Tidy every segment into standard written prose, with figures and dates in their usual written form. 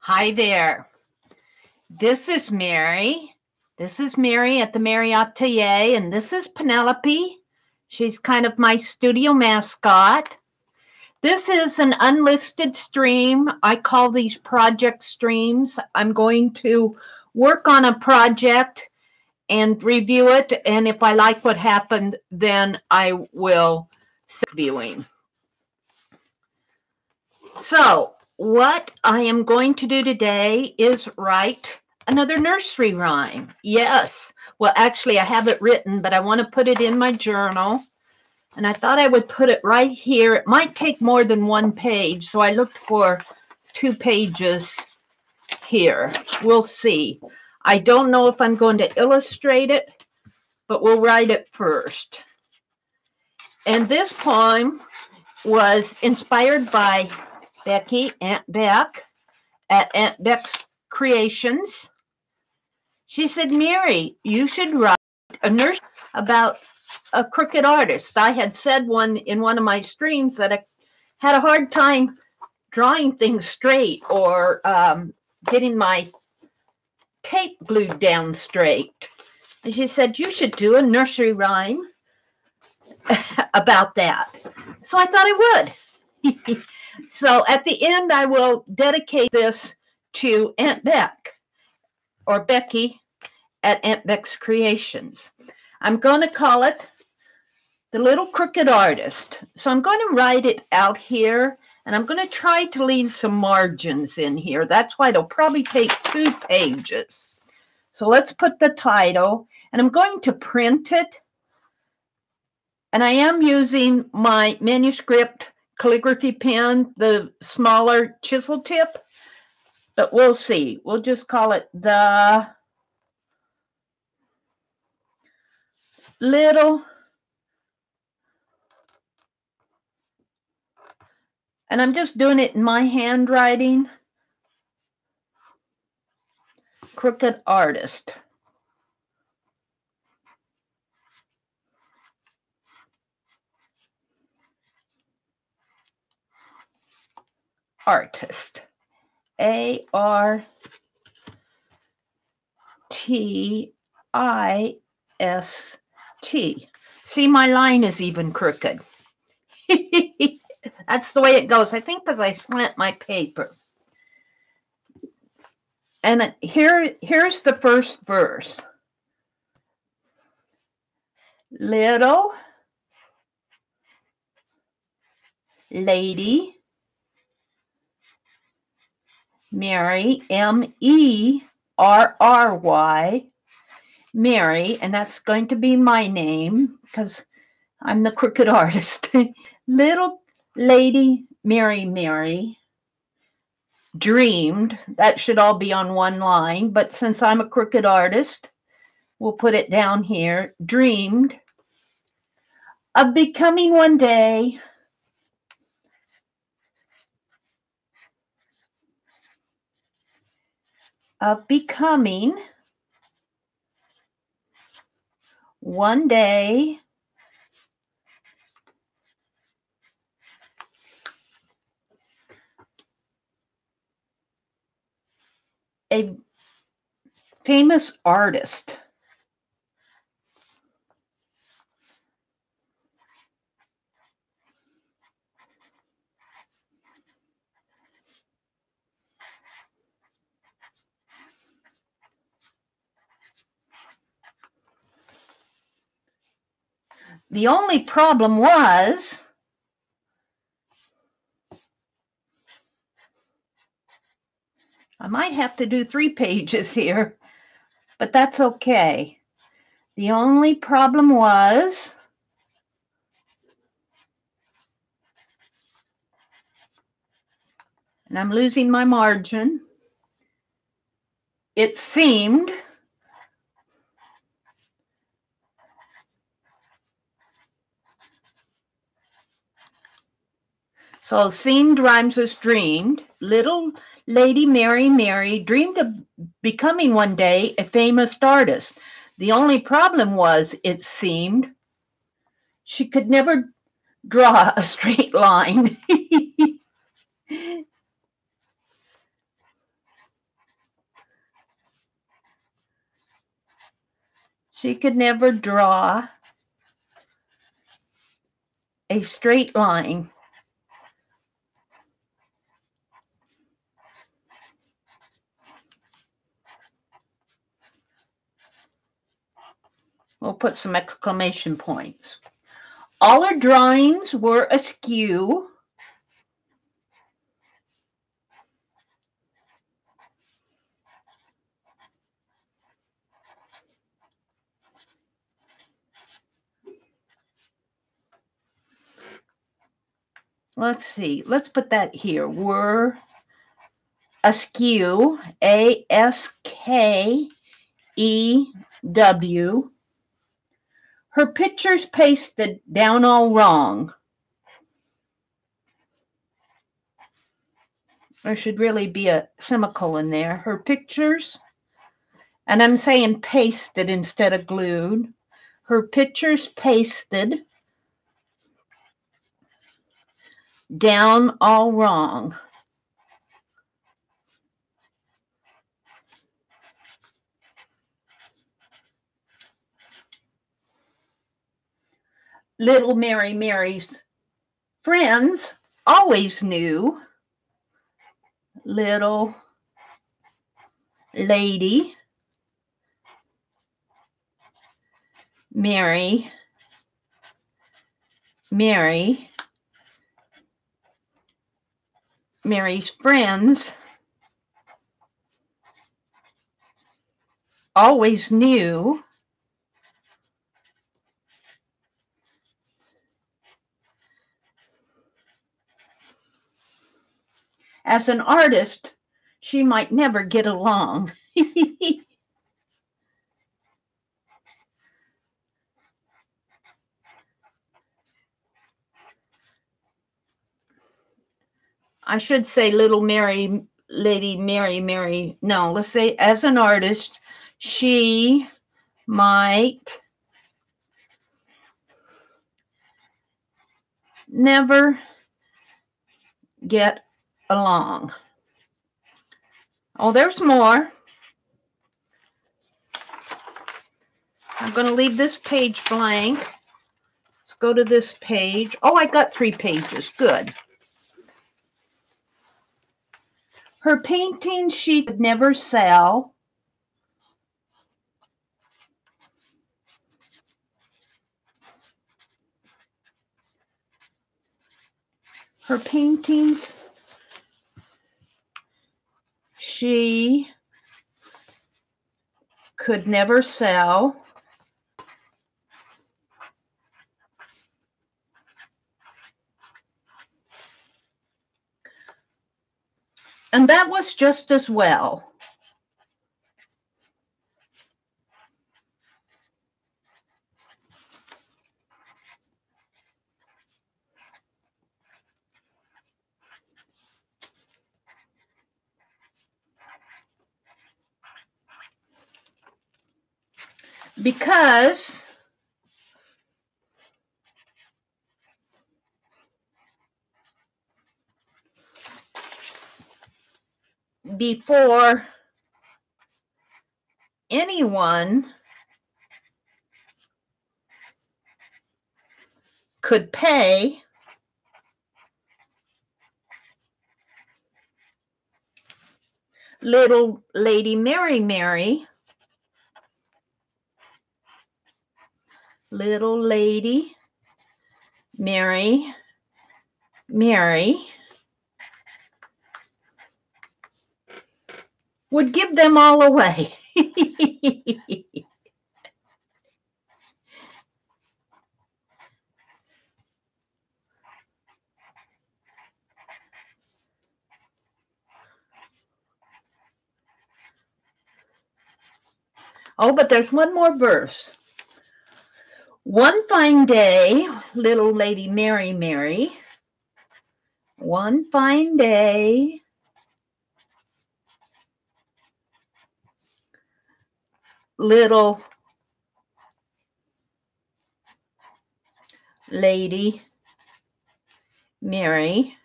Hi there. This is Meri. This is Meri at the.meri.atelier, and this is Penelope. She's kind of my studio mascot. This is an unlisted stream. I call these project streams. I'm going to work on a project and review it, and if I like what happened, then I will start viewing. So, what I am going to do today is write another nursery rhyme. Yes. Well, actually, I have it written, but I want to put it in my journal. And I thought I would put it right here. It might take more than one page, so I looked for 2 pages here. We'll see. I don't know if I'm going to illustrate it, but we'll write it first. And this poem was inspired by Becky, Aunt Beck, at Aunt Beck's Creations. She said, Meri, you should write a nursery about a crooked artist. I had said in one of my streams that I had a hard time drawing things straight or getting my tape glued down straight. And she said, you should do a nursery rhyme about that. So I thought I would. So at the end, I will dedicate this to Aunt Beck, or Becky at Aunt Beck's Creations. I'm going to call it The Little Crooked Artist. So I'm going to write it out here, and I'm going to try to leave some margins in here. That's why it'll probably take 2 pages. So let's put the title, and I'm going to print it. And I am using my manuscript calligraphy pen, the smaller chisel tip, but we'll see. We'll just call it The Little, and I'm just doing it in my handwriting, Crooked Artist. Artist. A-R-T-I-S-T. See, my line is even crooked. That's the way it goes. I think because I slant my paper. And here's the first verse. Little lady Meri, M-E-R-R-Y, Meri, and that's going to be my name because I'm the crooked artist. Little lady Meri dreamed, that should all be on one line, but since I'm a crooked artist, we'll put it down here, dreamed of becoming one day one day a famous artist. The only problem was I might have to do 3 pages here, but that's okay. The only problem was and I'm losing my margin. It seemed so seemed rhymes with dreamed. Little lady Meri dreamed of becoming one day a famous artist. The only problem was, it seemed, she could never draw a straight line. She could never draw a straight line. We'll put some exclamation points. All her drawings were askew. Let's see. Let's put that here. Were askew. A-S-K-E-W. Her pictures pasted down all wrong. There should really be a semicolon there. Her pictures, and I'm saying pasted instead of glued. Her pictures pasted down all wrong. Little Meri's friends always knew little lady Meri, Meri's friends always knew as an artist, she might never get along. I should say little Meri, lady Meri. No, let's say as an artist, she might never get along. Oh, there's more. I'm going to leave this page blank. Let's go to this page. Oh, I got 3 pages. Good. Her paintings she could never sell. Her paintings she could never sell. And that was just as well. Because before anyone could pay, little lady Meri, little lady Meri would give them all away. Oh, but there's one more verse. One fine day, little lady Meri, one fine day, little lady Meri,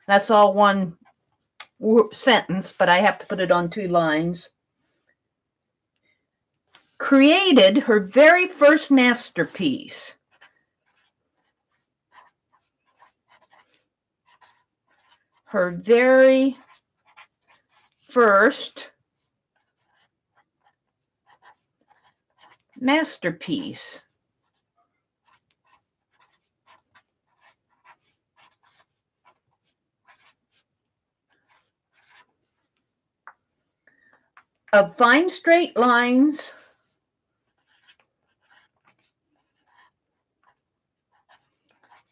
that's all one sentence, but I have to put it on 2 lines. created her very first masterpiece. Her very first masterpiece. Of fine straight lines,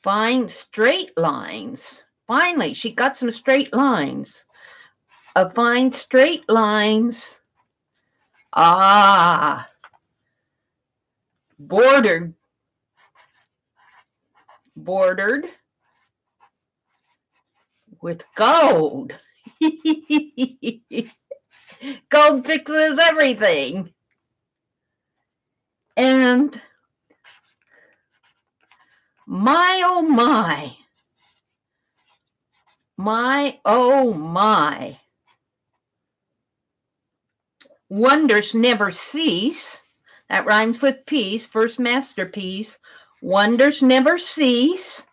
fine straight lines. Finally, she got some straight lines. Of fine straight lines. Ah, bordered with gold. Gold fixes everything. And my, oh my. My, oh my. Wonders never cease. That rhymes with peace. First masterpiece. Wonders never cease.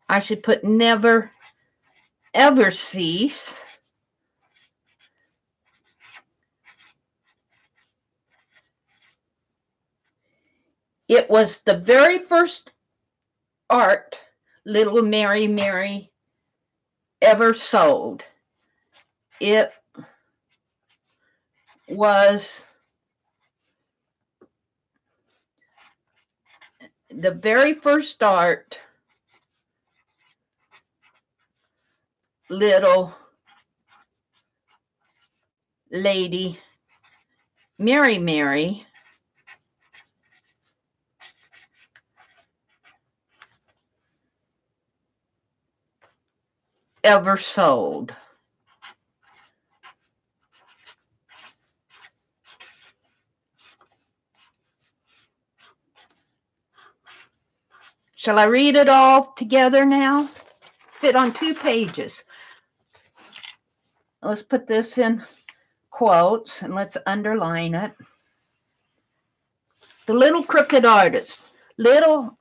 I should put never, ever cease. It was the very first art little Meri ever sold. It was the very first art little lady Meri ever sold. Shall I read it all together now? Fit on 2 pages. Let's put this in quotes and let's underline it. The little crooked artist. Little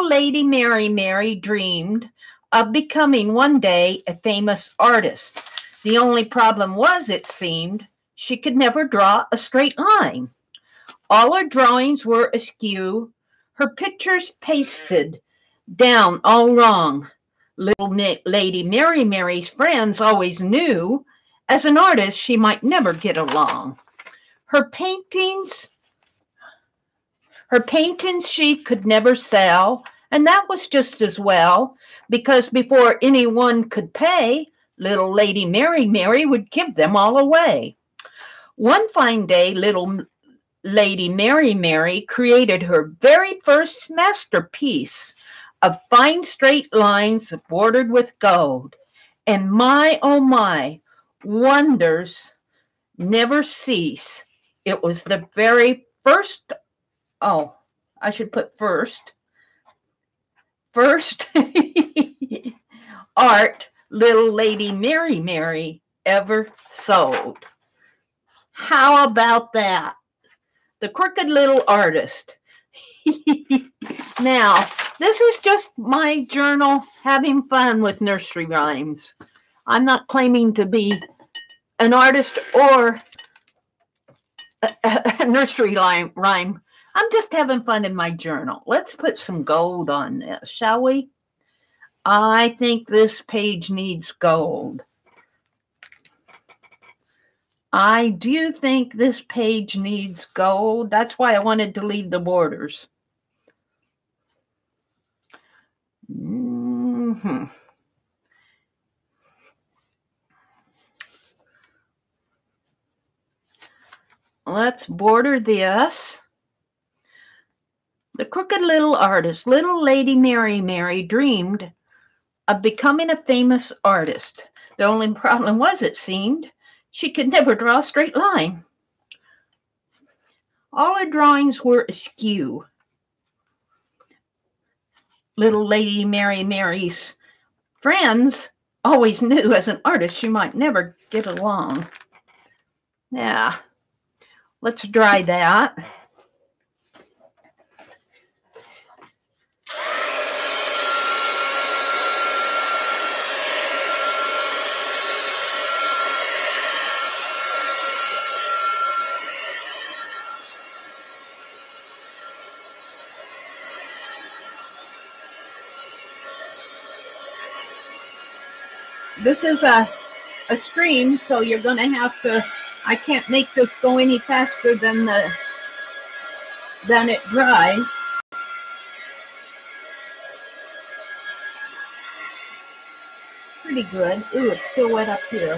lady Meri dreamed of becoming one day a famous artist. The only problem was, it seemed, she could never draw a straight line. All her drawings were askew, her pictures pasted down all wrong. Little lady Meri's friends always knew, as an artist, she might never get along. Her paintings she could never sell, and that was just as well, because before anyone could pay, little lady Meri would give them all away. One fine day, little lady Meri created her very first masterpiece of fine straight lines bordered with gold. And my, oh my, wonders never cease. It was the very first, oh, I should put first art little lady Meri ever sold. How about that? The crooked little artist. Now, this is just my journal having fun with nursery rhymes. I'm not claiming to be an artist or a nursery rhyme. I'm just having fun in my journal. Let's put some gold on this, shall we? I think this page needs gold. I do think this page needs gold. That's why I wanted to leave the borders. Let's border this. The crooked little artist, little lady Meri dreamed of becoming a famous artist. The only problem was, it seemed, she could never draw a straight line. All her drawings were askew. Little lady Meri's friends always knew, as an artist, she might never get along. Yeah, let's dry that. This is a stream, so you're going to have to, I can't make this go any faster than it dries. Pretty good. Ooh, it's still wet up here.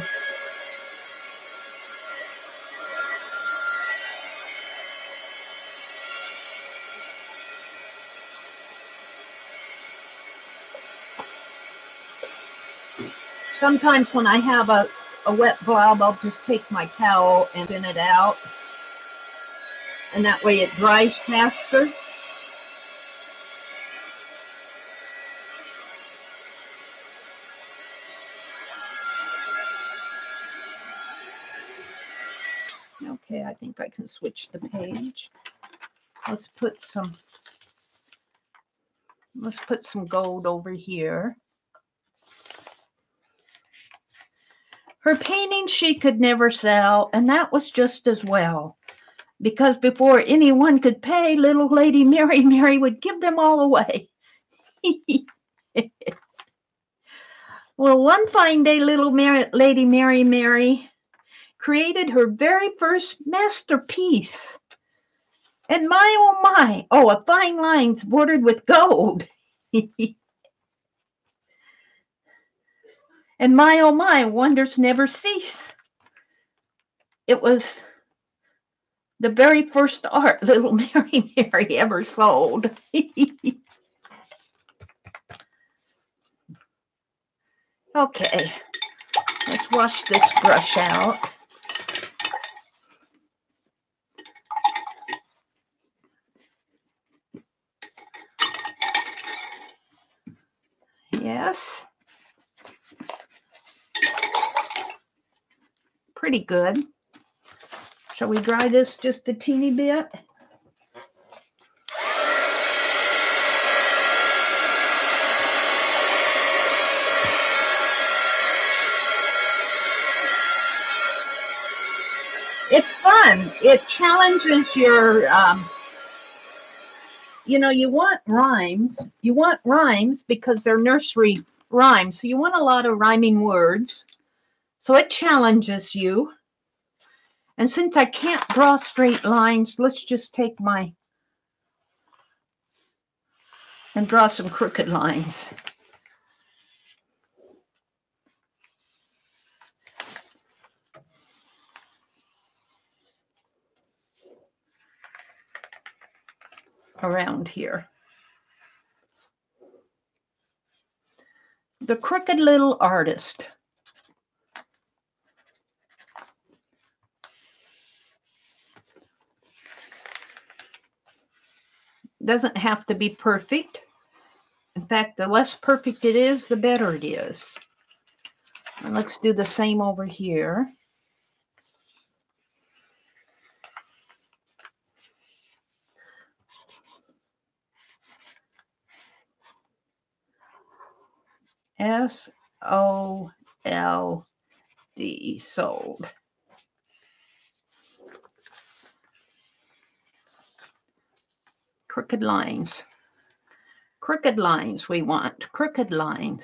Sometimes when I have a wet blob, I'll just take my towel and thin it out. And that way it dries faster. Okay, I think I can switch the page. Let's put some gold over here. Her painting she could never sell, and that was just as well, because before anyone could pay, little Lady Meri would give them all away. Well, one fine day, little Lady Meri created her very first masterpiece. And my, a fine lines bordered with gold. And my, wonders never cease. It was the very first art little Meri ever sold. Okay, let's wash this brush out. Yes. Pretty good. Shall we dry this just a teeny bit? It's fun. It challenges your, you want rhymes. You want rhymes because they're nursery rhymes. So you want a lot of rhyming words. So it challenges you. And since I can't draw straight lines, let's just take and draw some crooked lines. Around here. The Crooked Little Artist. Doesn't have to be perfect. In fact, the less perfect it is, the better it is. And let's do the same over here. S-O-L-D, sold. Crooked lines. Crooked lines we want. Crooked lines.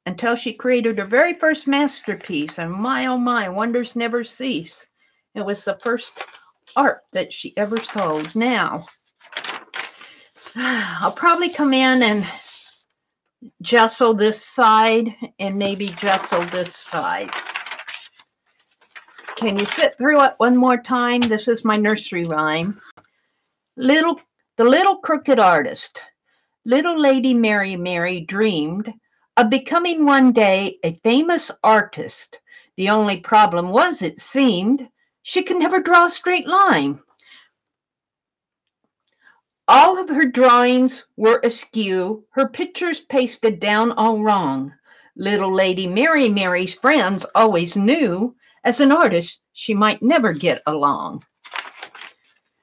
Until she created her very first masterpiece, and my, oh my, wonders never cease. It was the first art that she ever sold. Now, I'll probably come in and gesso this side and maybe gesso this side. Can you sit through it one more time? This is my nursery rhyme. The little crooked artist, little Lady Meri dreamed of becoming one day a famous artist. The only problem was, it seemed, she could never draw a straight line. All of her drawings were askew, her pictures pasted down all wrong. Little Lady Meri's friends always knew, as an artist, she might never get along.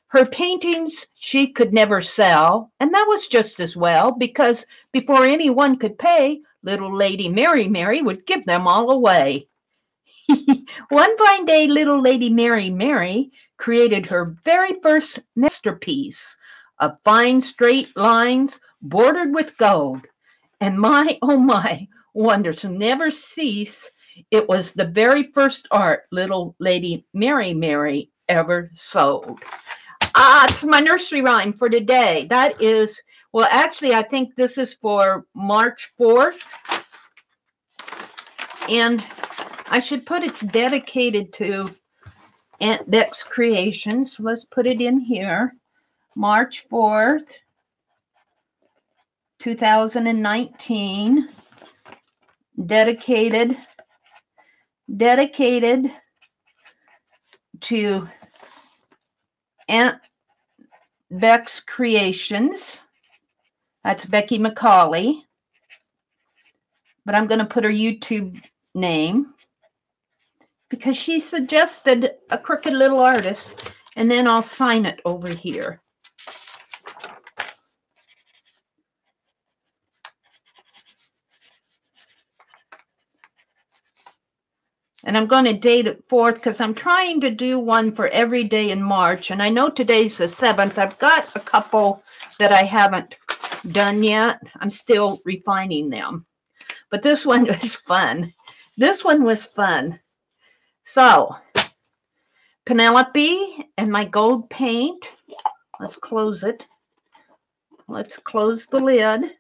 Her paintings she could never sell, and that was just as well, because before anyone could pay, little Lady Meri would give them all away. One fine day, little Lady Meri created her very first masterpiece of fine straight lines bordered with gold. And my, oh my, wonders never cease. It was the very first art little Lady Meri ever sold. It's my nursery rhyme for today. That is, well, actually, I think this is for March 4th. And I should put it's dedicated to Aunt Beck's Creations. So let's put it in here. March 4th, 2019. Dedicated to Aunt Beck's Creations. That's Becky McCauley. But I'm going to put her YouTube name because she suggested a crooked little artist, and then I'll sign it over here. And I'm going to date it 4th because I'm trying to do one for every day in March. And I know today's the 7th. I've got a couple that I haven't done yet. I'm still refining them. But this one was fun. This one was fun. So, Penelope and my gold paint. Let's close it. Let's close the lid.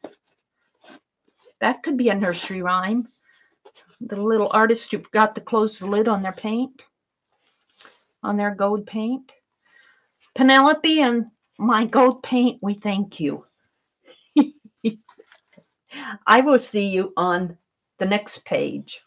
That could be a nursery rhyme. The little artist who forgot to close the lid on their paint, on their gold paint. Penelope and my gold paint, we thank you. I will see you on the next page.